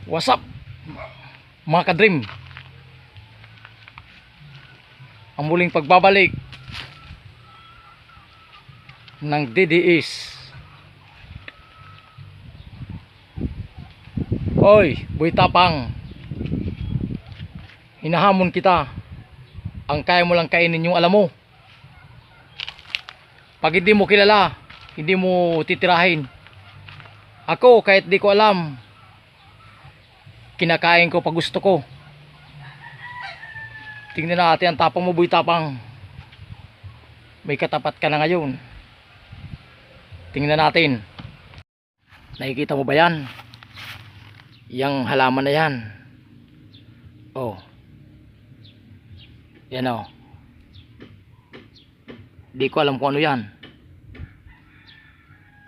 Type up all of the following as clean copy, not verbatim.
What's up mga ka-dream? Ang muling pagbabalik ng DDS. Hoy, Boy Tapang, hinahamon kita. Ang kaya mo lang kainin yung alam mo. Pag hindi mo kilala, hindi mo titirahin. Ako kahit di ko alam, kinakain ko pag gusto ko. Tingnan natin ang tapang mo, Boy Tapang. May katapat ka na ngayon. Tingnan natin. Nakikita mo ba yan? Yang halaman na yan. Oh. Yan oh. Di ko alam kung ano yan.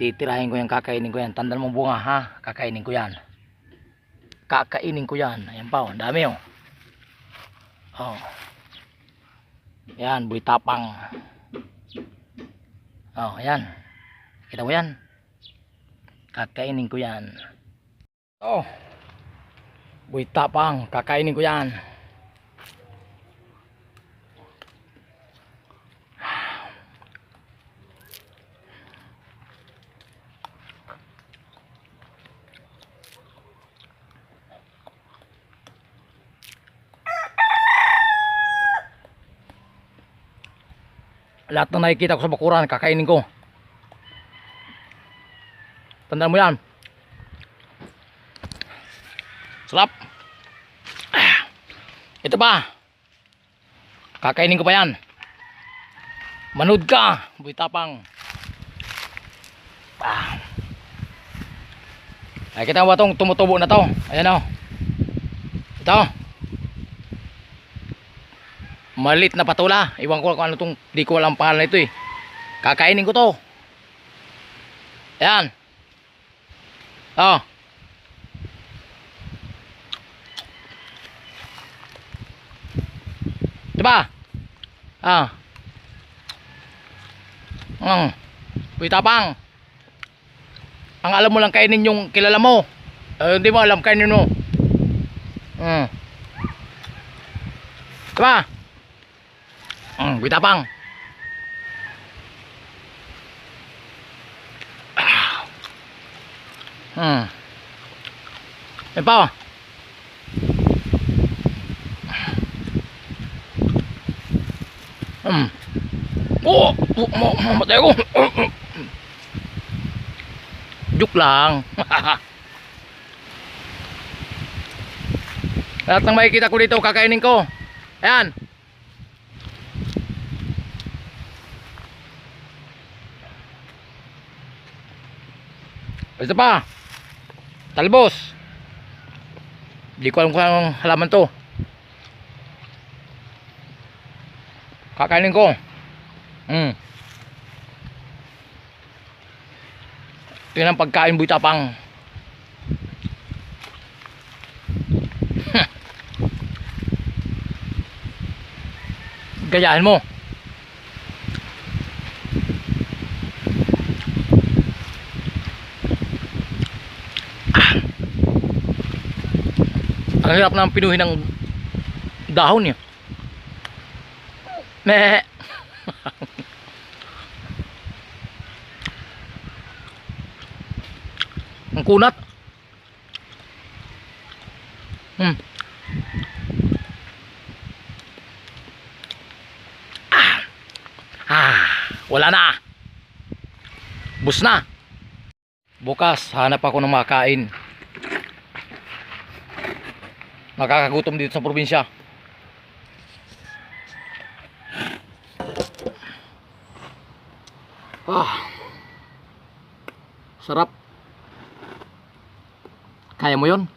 Titirahin ko yan, kakainin ko yan. Tandaan mo bunga ha, kakainin ko yan. Kakainin ko yan. Ayan pa oh, dami oh. Oh. Yan, Boy Tapang. Oh, ayan. Kita mo yan? Kakainin ko yan. Oh. Boy Tapang, kakainin ko yan. Lahat na nakikita ko sa bakuran, kakainin ko. Tandaan mo yan. Sarap. Ito pa. Kakainin ko pa yan. Manood ka, Boy Tapang. Ay, kita mo ba itong tumutubo na to? Ayan o. Ito. Malit na patula. Iwan ko kung ano itong, di ko alam pangalan na ito eh. Kakainin ko to. Ayan. Oh. Diba? Ah. Boy Tapang. Ang alam mo lang kainin yung kilala mo. Hindi mo alam kainin mo. Diba? Boy Tapang. Yan pa. Oh, mamatay ako. Joke lang. Lahat ng makikita ko dito, kakainin ko. Ayan. Ito pa. Talbos. Hindi ko alam kung anong halaman to. Kakainin ko. Yun ang pagkain, Boy Tapang. Gayahin mo. Ang hirap ng pinuhin ng dahon niya. Meh. Ang kunat. Wala na. Bus na. Bukas hanap ako ng makain. Nakakagutom dito sa probinsya. Sarap. Kaya mo yon?